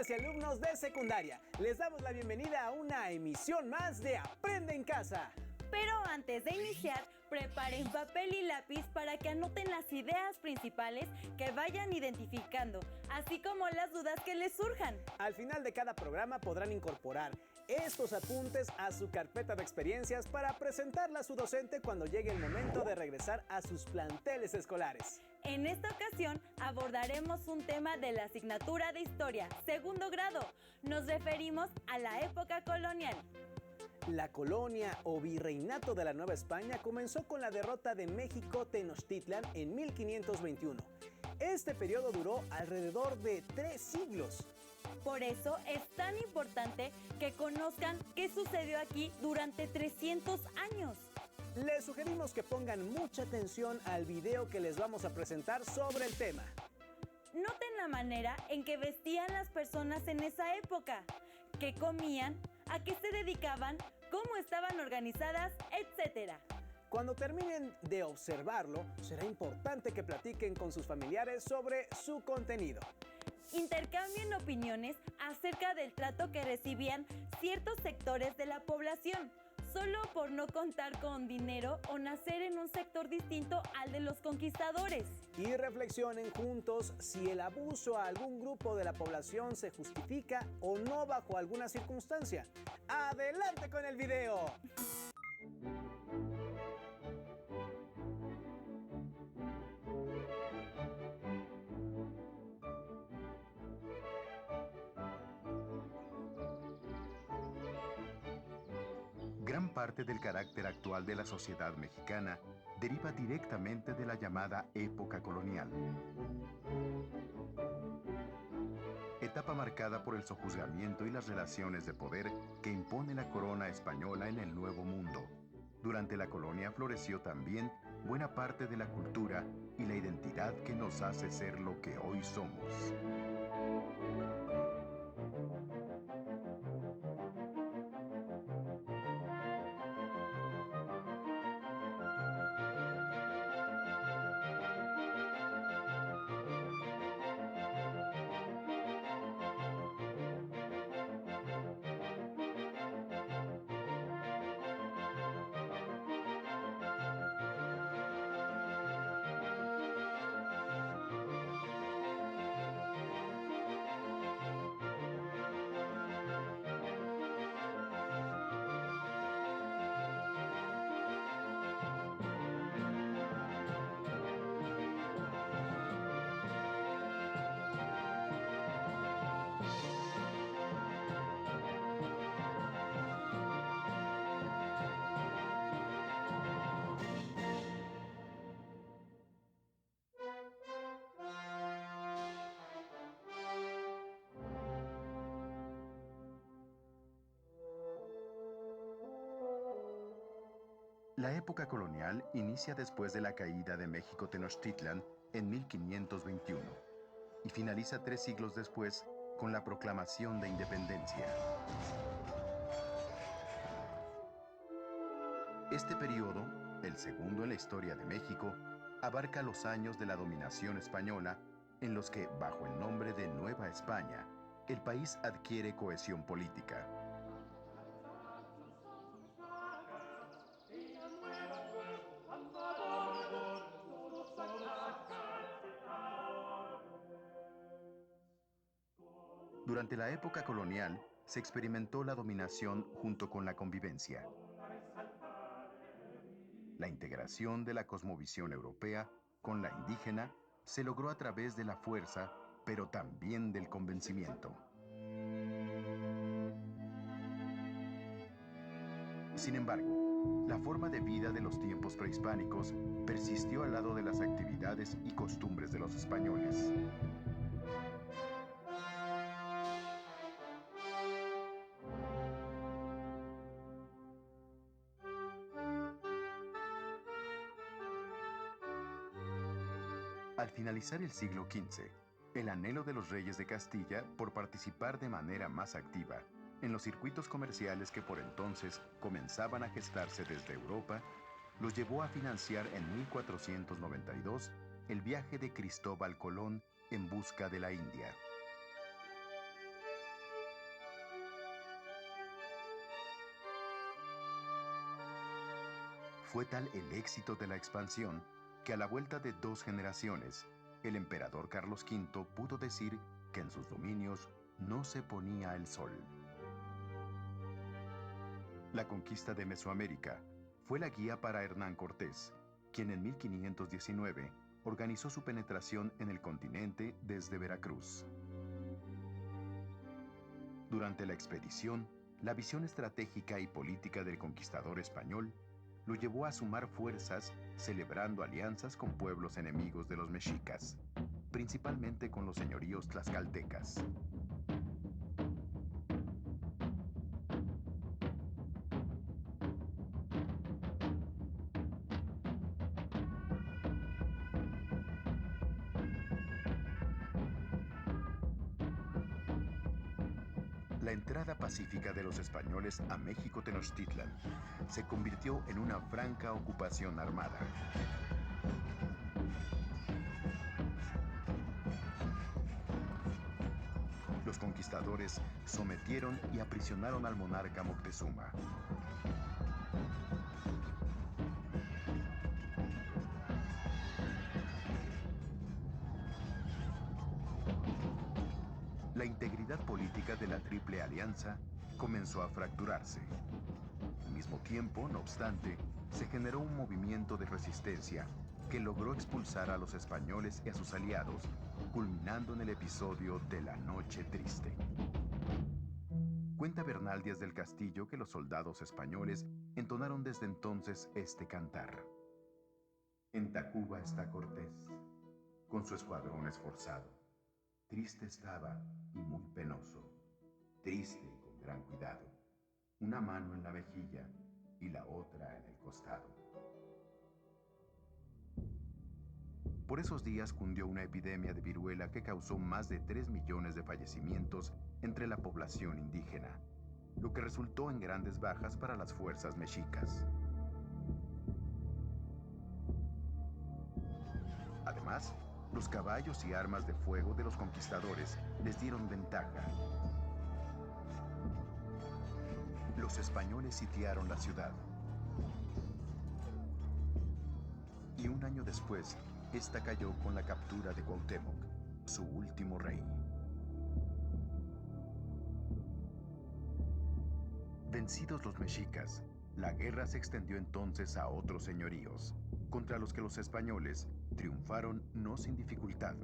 alumnas y alumnos de secundaria. Les damos la bienvenida a una emisión más de Aprende en Casa. Pero antes de iniciar, preparen papel y lápiz para que anoten las ideas principales que vayan identificando, así como las dudas que les surjan. Al final de cada programa podrán incorporar estos apuntes a su carpeta de experiencias para presentarla a su docente cuando llegue el momento de regresar a sus planteles escolares. En esta ocasión abordaremos un tema de la asignatura de Historia, segundo grado. Nos referimos a la época colonial. La colonia o virreinato de la Nueva España comenzó con la derrota de México Tenochtitlan en 1521. Este periodo duró alrededor de 3 siglos. Por eso es tan importante que conozcan qué sucedió aquí durante 300 años. Les sugerimos que pongan mucha atención al video que les vamos a presentar sobre el tema. Noten la manera en que vestían las personas en esa época, qué comían, a qué se dedicaban, cómo estaban organizadas, etc. Cuando terminen de observarlo, será importante que platiquen con sus familiares sobre su contenido. Intercambien opiniones acerca del trato que recibían ciertos sectores de la población, solo por no contar con dinero o nacer en un sector distinto al de los conquistadores. Y reflexionen juntos si el abuso a algún grupo de la población se justifica o no bajo alguna circunstancia. ¡Adelante con el video! Gran parte del carácter actual de la sociedad mexicana deriva directamente de la llamada época colonial. Etapa marcada por el sojuzgamiento y las relaciones de poder que impone la corona española en el Nuevo Mundo. Durante la colonia floreció también buena parte de la cultura y la identidad que nos hace ser lo que hoy somos. La época colonial inicia después de la caída de México Tenochtitlan en 1521 y finaliza 3 siglos después con la proclamación de independencia. Este periodo, el segundo en la historia de México, abarca los años de la dominación española en los que, bajo el nombre de Nueva España, el país adquiere cohesión política. Durante la época colonial, se experimentó la dominación junto con la convivencia. La integración de la cosmovisión europea con la indígena se logró a través de la fuerza, pero también del convencimiento. Sin embargo, la forma de vida de los tiempos prehispánicos persistió al lado de las actividades y costumbres de los españoles. Al finalizar el siglo XV, el anhelo de los reyes de Castilla por participar de manera más activa en los circuitos comerciales que por entonces comenzaban a gestarse desde Europa, los llevó a financiar en 1492 el viaje de Cristóbal Colón en busca de la India. Fue tal el éxito de la expansión que a la vuelta de 2 generaciones, el emperador Carlos V pudo decir que en sus dominios no se ponía el sol. La conquista de Mesoamérica fue la guía para Hernán Cortés, quien en 1519 organizó su penetración en el continente desde Veracruz. Durante la expedición, la visión estratégica y política del conquistador español lo llevó a sumar fuerzas, celebrando alianzas con pueblos enemigos de los mexicas, principalmente con los señoríos tlaxcaltecas. La entrada pacífica de los españoles a México Tenochtitlan se convirtió en una franca ocupación armada. Los conquistadores sometieron y aprisionaron al monarca Moctezuma. La integridad política de la Triple Alianza comenzó a fracturarse. Al mismo tiempo, no obstante, se generó un movimiento de resistencia que logró expulsar a los españoles y a sus aliados, culminando en el episodio de la Noche Triste. Cuenta Bernal Díaz del Castillo que los soldados españoles entonaron desde entonces este cantar. En Tacuba está Cortés, con su escuadrón esforzado. Triste estaba y muy penoso, triste y con gran cuidado, una mano en la mejilla y la otra en el costado. Por esos días cundió una epidemia de viruela que causó más de 3 millones de fallecimientos entre la población indígena, lo que resultó en grandes bajas para las fuerzas mexicas. Además, los caballos y armas de fuego de los conquistadores les dieron ventaja. Los españoles sitiaron la ciudad. Y un año después, esta cayó con la captura de Cuauhtémoc, su último rey. Vencidos los mexicas, la guerra se extendió entonces a otros señoríos, contra los que los españoles triunfaron no sin dificultad.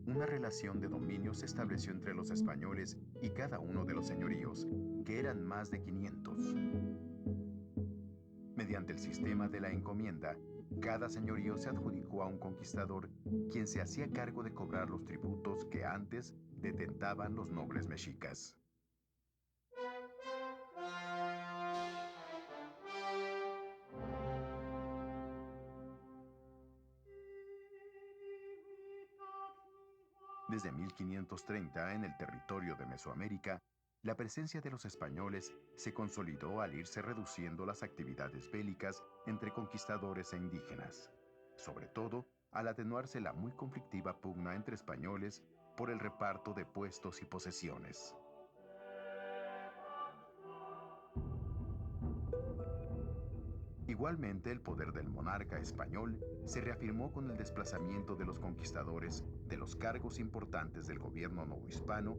Una relación de dominio se estableció entre los españoles y cada uno de los señoríos, que eran más de 500. Mediante el sistema de la encomienda, cada señorío se adjudicó a un conquistador, quien se hacía cargo de cobrar los tributos que antes detentaban los nobles mexicas. Desde 1530, en el territorio de Mesoamérica, la presencia de los españoles se consolidó al irse reduciendo las actividades bélicas entre conquistadores e indígenas, sobre todo al atenuarse la muy conflictiva pugna entre españoles por el reparto de puestos y posesiones. Igualmente, el poder del monarca español se reafirmó con el desplazamiento de los conquistadores de los cargos importantes del gobierno novohispano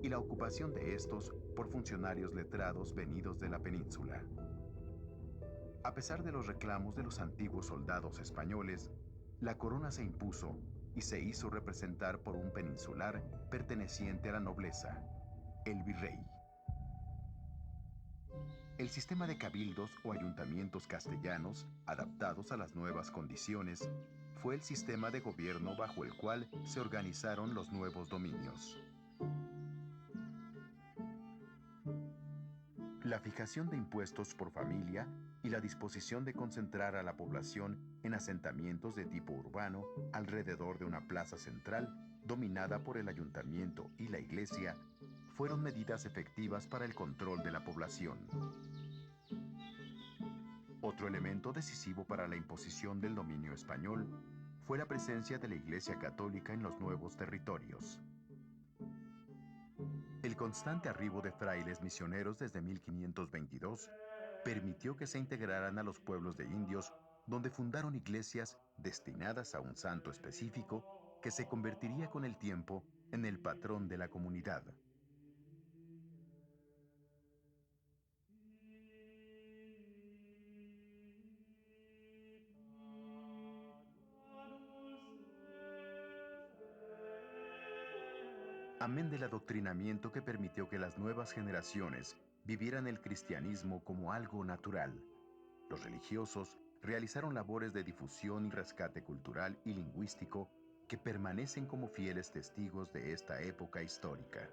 y la ocupación de estos por funcionarios letrados venidos de la península. A pesar de los reclamos de los antiguos soldados españoles, la corona se impuso y se hizo representar por un peninsular perteneciente a la nobleza, el virrey. El sistema de cabildos o ayuntamientos castellanos, adaptados a las nuevas condiciones, fue el sistema de gobierno bajo el cual se organizaron los nuevos dominios. La fijación de impuestos por familia y la disposición de concentrar a la población en asentamientos de tipo urbano alrededor de una plaza central dominada por el ayuntamiento y la iglesia fueron medidas efectivas para el control de la población. Otro elemento decisivo para la imposición del dominio español fue la presencia de la Iglesia Católica en los nuevos territorios. El constante arribo de frailes misioneros desde 1522 permitió que se integraran a los pueblos de indios, donde fundaron iglesias destinadas a un santo específico que se convertiría con el tiempo en el patrón de la comunidad. Amén del adoctrinamiento que permitió que las nuevas generaciones vivieran el cristianismo como algo natural, los religiosos realizaron labores de difusión y rescate cultural y lingüístico que permanecen como fieles testigos de esta época histórica.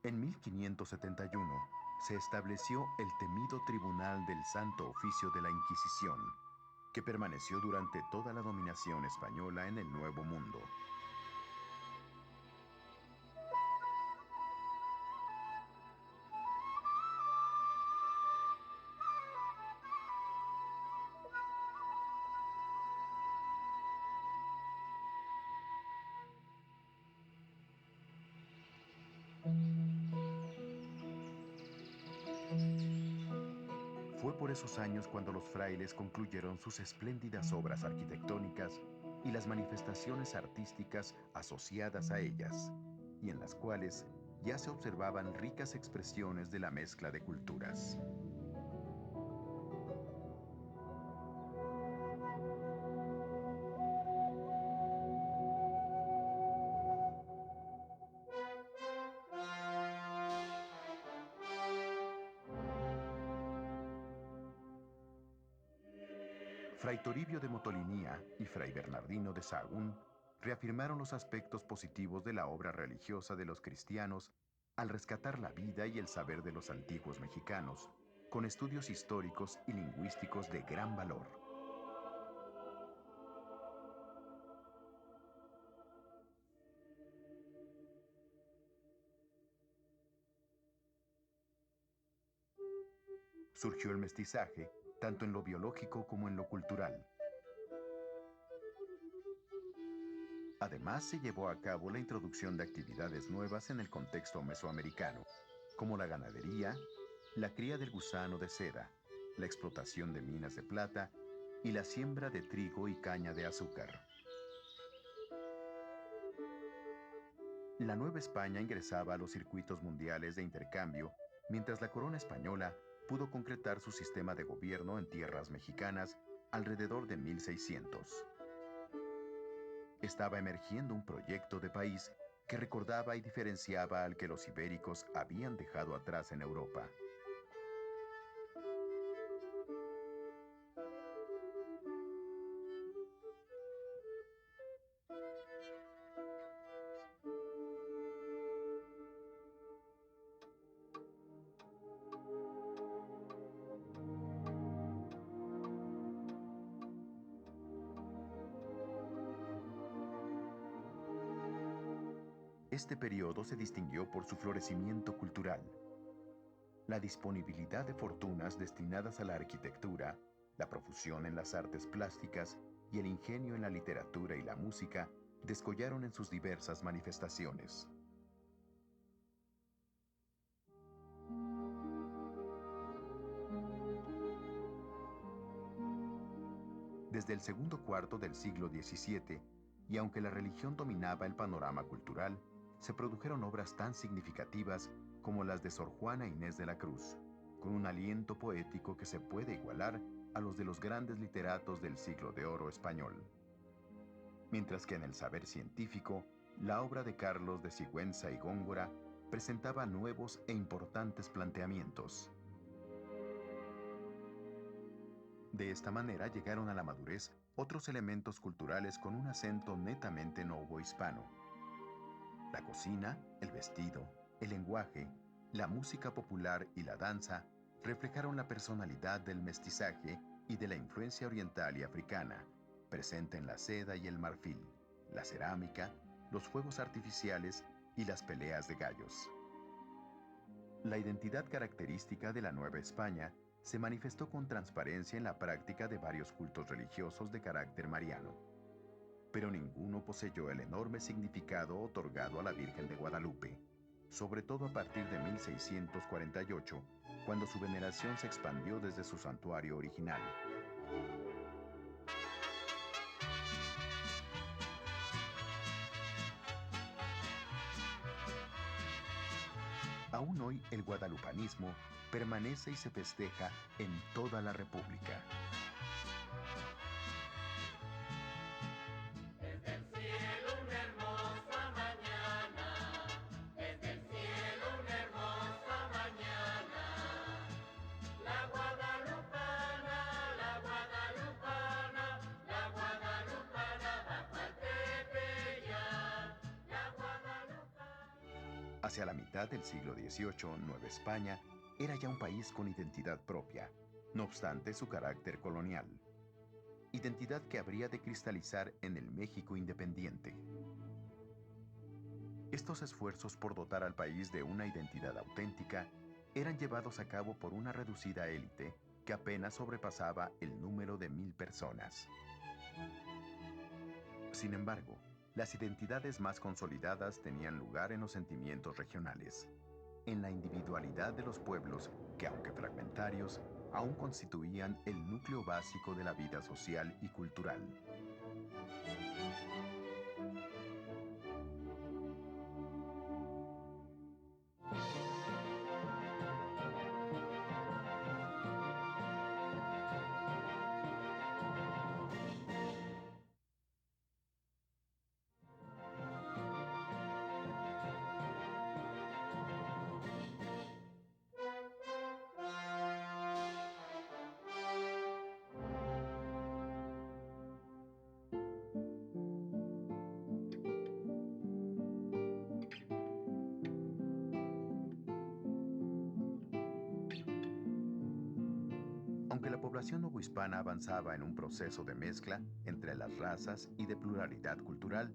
En 1571 se estableció el temido Tribunal del Santo Oficio de la Inquisición, que permaneció durante toda la dominación española en el Nuevo Mundo. Fue por esos años cuando los frailes concluyeron sus espléndidas obras arquitectónicas y las manifestaciones artísticas asociadas a ellas, y en las cuales ya se observaban ricas expresiones de la mezcla de culturas. Fray Toribio de Motolinía y Fray Bernardino de Sahagún reafirmaron los aspectos positivos de la obra religiosa de los cristianos al rescatar la vida y el saber de los antiguos mexicanos, con estudios históricos y lingüísticos de gran valor. Surgió el mestizaje, tanto en lo biológico como en lo cultural. Además, se llevó a cabo la introducción de actividades nuevas en el contexto mesoamericano, como la ganadería, la cría del gusano de seda, la explotación de minas de plata y la siembra de trigo y caña de azúcar. La Nueva España ingresaba a los circuitos mundiales de intercambio, mientras la corona española pudo concretar su sistema de gobierno en tierras mexicanas alrededor de 1600. Estaba emergiendo un proyecto de país que recordaba y diferenciaba al que los ibéricos habían dejado atrás en Europa. Este periodo se distinguió por su florecimiento cultural. La disponibilidad de fortunas destinadas a la arquitectura, la profusión en las artes plásticas y el ingenio en la literatura y la música descollaron en sus diversas manifestaciones. Desde el segundo cuarto del siglo XVII, y aunque la religión dominaba el panorama cultural, se produjeron obras tan significativas como las de Sor Juana Inés de la Cruz, con un aliento poético que se puede igualar a los de los grandes literatos del siglo de oro español. Mientras que en el saber científico, la obra de Carlos de Sigüenza y Góngora presentaba nuevos e importantes planteamientos. De esta manera llegaron a la madurez otros elementos culturales con un acento netamente novohispano. La cocina, el vestido, el lenguaje, la música popular y la danza reflejaron la personalidad del mestizaje y de la influencia oriental y africana, presente en la seda y el marfil, la cerámica, los fuegos artificiales y las peleas de gallos. La identidad característica de la Nueva España se manifestó con transparencia en la práctica de varios cultos religiosos de carácter mariano, pero ninguno poseyó el enorme significado otorgado a la Virgen de Guadalupe, sobre todo a partir de 1648, cuando su veneración se expandió desde su santuario original. Aún hoy el guadalupanismo permanece y se festeja en toda la República. Hacia la mitad del siglo XVIII, Nueva España era ya un país con identidad propia, no obstante su carácter colonial. Identidad que habría de cristalizar en el México independiente. Estos esfuerzos por dotar al país de una identidad auténtica eran llevados a cabo por una reducida élite que apenas sobrepasaba el número de 1000 personas. Sin embargo, las identidades más consolidadas tenían lugar en los sentimientos regionales, en la individualidad de los pueblos que, aunque fragmentarios, aún constituían el núcleo básico de la vida social y cultural. Aunque la población novohispana avanzaba en un proceso de mezcla entre las razas y de pluralidad cultural,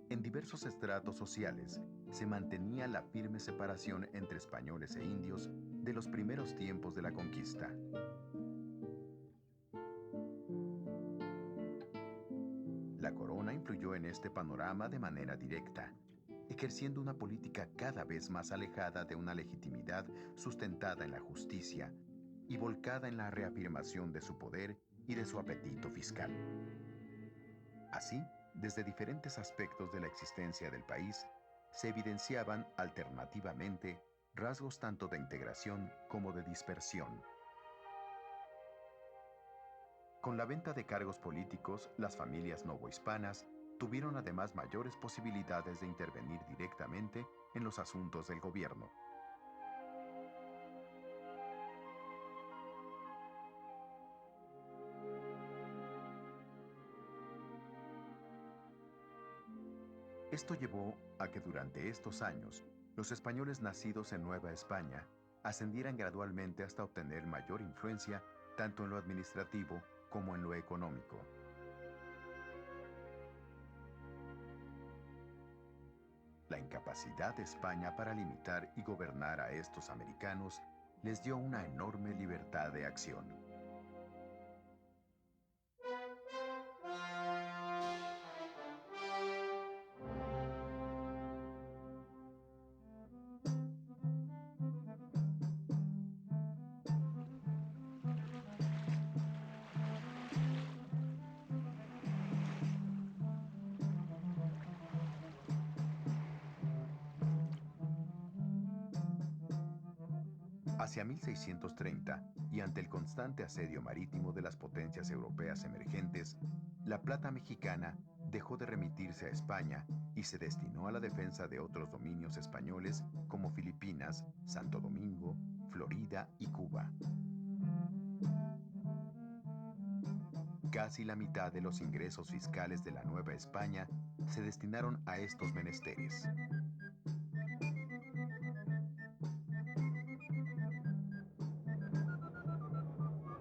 en diversos estratos sociales se mantenía la firme separación entre españoles e indios de los primeros tiempos de la conquista. La corona influyó en este panorama de manera directa, ejerciendo una política cada vez más alejada de una legitimidad sustentada en la justicia y volcada en la reafirmación de su poder y de su apetito fiscal. Así, desde diferentes aspectos de la existencia del país, se evidenciaban alternativamente rasgos tanto de integración como de dispersión. Con la venta de cargos políticos, las familias novohispanas tuvieron además mayores posibilidades de intervenir directamente en los asuntos del gobierno. Esto llevó a que durante estos años, los españoles nacidos en Nueva España ascendieran gradualmente hasta obtener mayor influencia tanto en lo administrativo como en lo económico. La incapacidad de España para limitar y gobernar a estos americanos les dio una enorme libertad de acción. Hacia 1630, y ante el constante asedio marítimo de las potencias europeas emergentes, la plata mexicana dejó de remitirse a España y se destinó a la defensa de otros dominios españoles como Filipinas, Santo Domingo, Florida y Cuba. Casi la mitad de los ingresos fiscales de la Nueva España se destinaron a estos menesteres.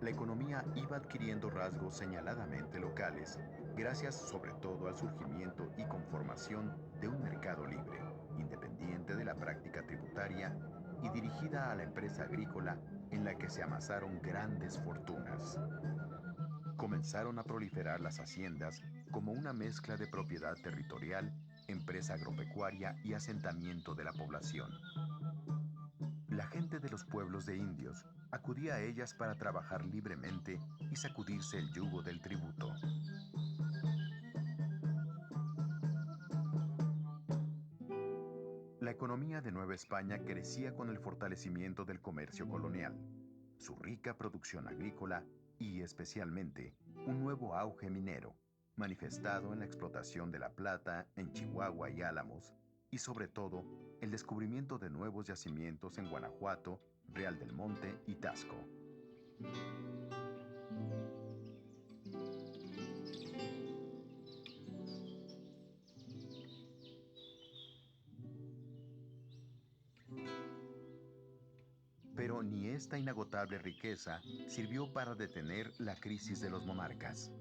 La economía iba adquiriendo rasgos señaladamente locales, gracias sobre todo al surgimiento y conformación de un mercado libre, independiente parte de la práctica tributaria y dirigida a la empresa agrícola en la que se amasaron grandes fortunas. Comenzaron a proliferar las haciendas como una mezcla de propiedad territorial, empresa agropecuaria y asentamiento de la población. La gente de los pueblos de indios acudía a ellas para trabajar libremente y sacudirse el yugo del tributo. La economía de Nueva España crecía con el fortalecimiento del comercio colonial, su rica producción agrícola y, especialmente, un nuevo auge minero, manifestado en la explotación de la plata en Chihuahua y Álamos, y sobre todo, el descubrimiento de nuevos yacimientos en Guanajuato, Real del Monte y Tasco. Pero ni esta inagotable riqueza sirvió para detener la crisis de los monarcas.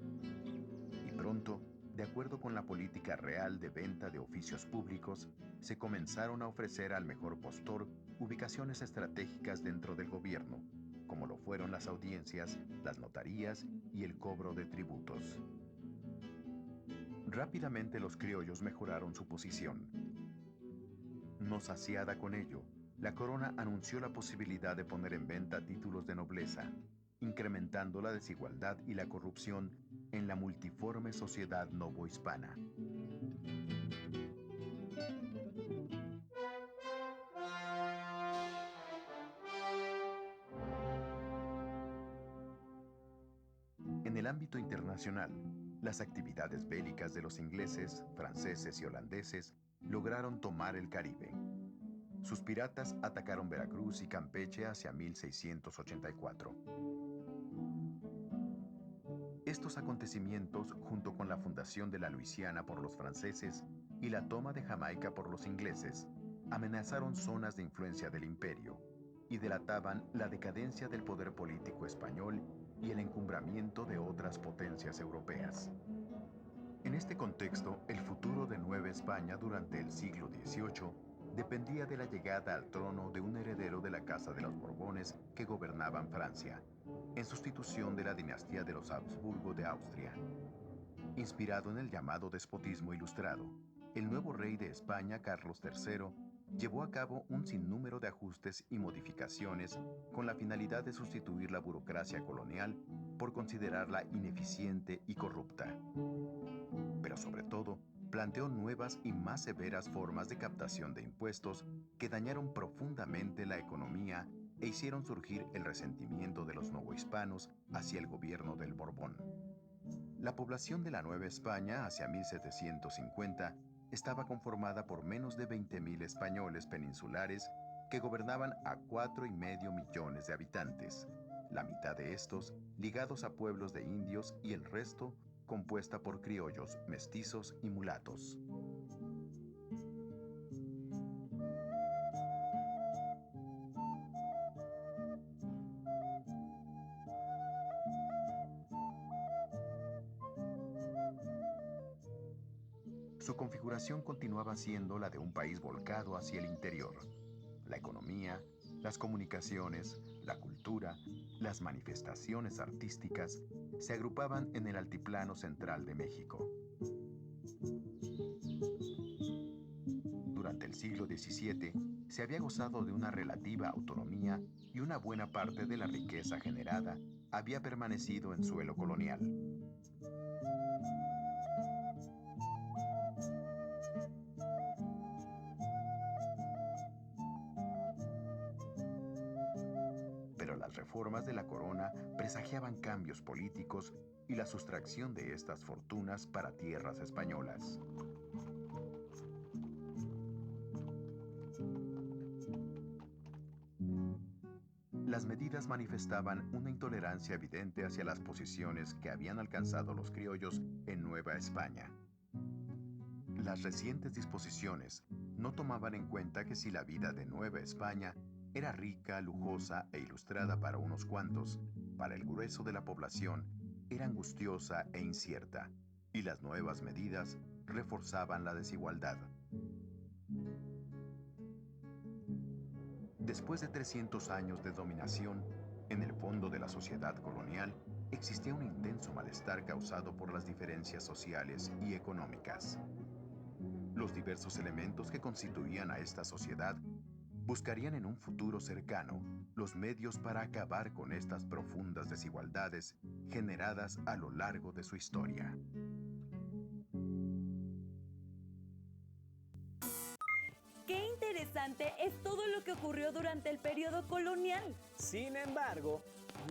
Y pronto, de acuerdo con la política real de venta de oficios públicos, se comenzaron a ofrecer al mejor postor ubicaciones estratégicas dentro del gobierno, como lo fueron las audiencias, las notarías y el cobro de tributos. Rápidamente los criollos mejoraron su posición. No saciada con ello, la corona anunció la posibilidad de poner en venta títulos de nobleza, incrementando la desigualdad y la corrupción en la multiforme sociedad novohispana. En el ámbito internacional, las actividades bélicas de los ingleses, franceses y holandeses lograron tomar el Caribe. Sus piratas atacaron Veracruz y Campeche hacia 1684. Estos acontecimientos, junto con la fundación de la Luisiana por los franceses y la toma de Jamaica por los ingleses, amenazaron zonas de influencia del imperio y delataban la decadencia del poder político español y el encumbramiento de otras potencias europeas. En este contexto, el futuro de Nueva España durante el siglo XVIII dependía de la llegada al trono de un heredero de la Casa de los Borbones que gobernaban Francia, en sustitución de la dinastía de los Habsburgo de Austria. Inspirado en el llamado despotismo ilustrado, el nuevo rey de España, Carlos III, llevó a cabo un sinnúmero de ajustes y modificaciones con la finalidad de sustituir la burocracia colonial por considerarla ineficiente y corrupta. Pero sobre todo, planteó nuevas y más severas formas de captación de impuestos que dañaron profundamente la economía e hicieron surgir el resentimiento de los novohispanos hacia el gobierno del Borbón. La población de la Nueva España hacia 1750 estaba conformada por menos de 20.000 españoles peninsulares que gobernaban a 4,5 millones de habitantes, la mitad de estos ligados a pueblos de indios y el resto compuesta por criollos, mestizos y mulatos. Su configuración continuaba siendo la de un país volcado hacia el interior. La economía, las comunicaciones, la cultura, las manifestaciones artísticas se agrupaban en el altiplano central de México. Durante el siglo XVII se había gozado de una relativa autonomía y una buena parte de la riqueza generada había permanecido en suelo colonial. Pero las reformas de la corona presagiaban cambios políticos y la sustracción de estas fortunas para tierras españolas. Las medidas manifestaban una intolerancia evidente hacia las posiciones que habían alcanzado los criollos en Nueva España. Las recientes disposiciones no tomaban en cuenta que si la vida de Nueva España era rica, lujosa e ilustrada para unos cuantos, para el grueso de la población era angustiosa e incierta, y las nuevas medidas reforzaban la desigualdad. Después de 300 años de dominación, en el fondo de la sociedad colonial existía un intenso malestar causado por las diferencias sociales y económicas. Los diversos elementos que constituían a esta sociedad buscarían en un futuro cercano los medios para acabar con estas profundas desigualdades generadas a lo largo de su historia. Qué interesante es todo lo que ocurrió durante el periodo colonial. Sin embargo,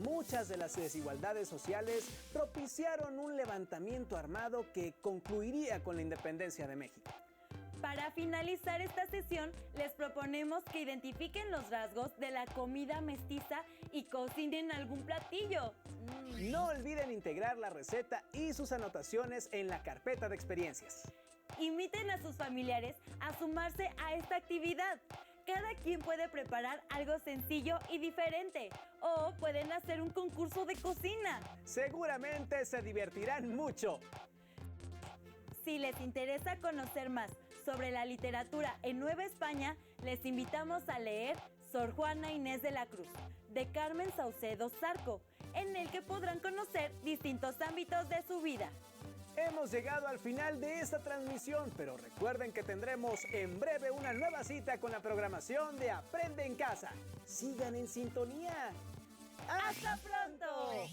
muchas de las desigualdades sociales propiciaron un levantamiento armado que concluiría con la independencia de México. Para finalizar esta sesión, les proponemos que identifiquen los rasgos de la comida mestiza y cocinen algún platillo. No olviden integrar la receta y sus anotaciones en la carpeta de experiencias. Inviten a sus familiares a sumarse a esta actividad. Cada quien puede preparar algo sencillo y diferente, o pueden hacer un concurso de cocina. Seguramente se divertirán mucho. Si les interesa conocer más sobre la literatura en Nueva España, les invitamos a leer Sor Juana Inés de la Cruz, de Carmen Saucedo Zarco, en el que podrán conocer distintos ámbitos de su vida. Hemos llegado al final de esta transmisión, pero recuerden que tendremos en breve una nueva cita con la programación de Aprende en Casa. Sigan en sintonía. ¡Hasta pronto!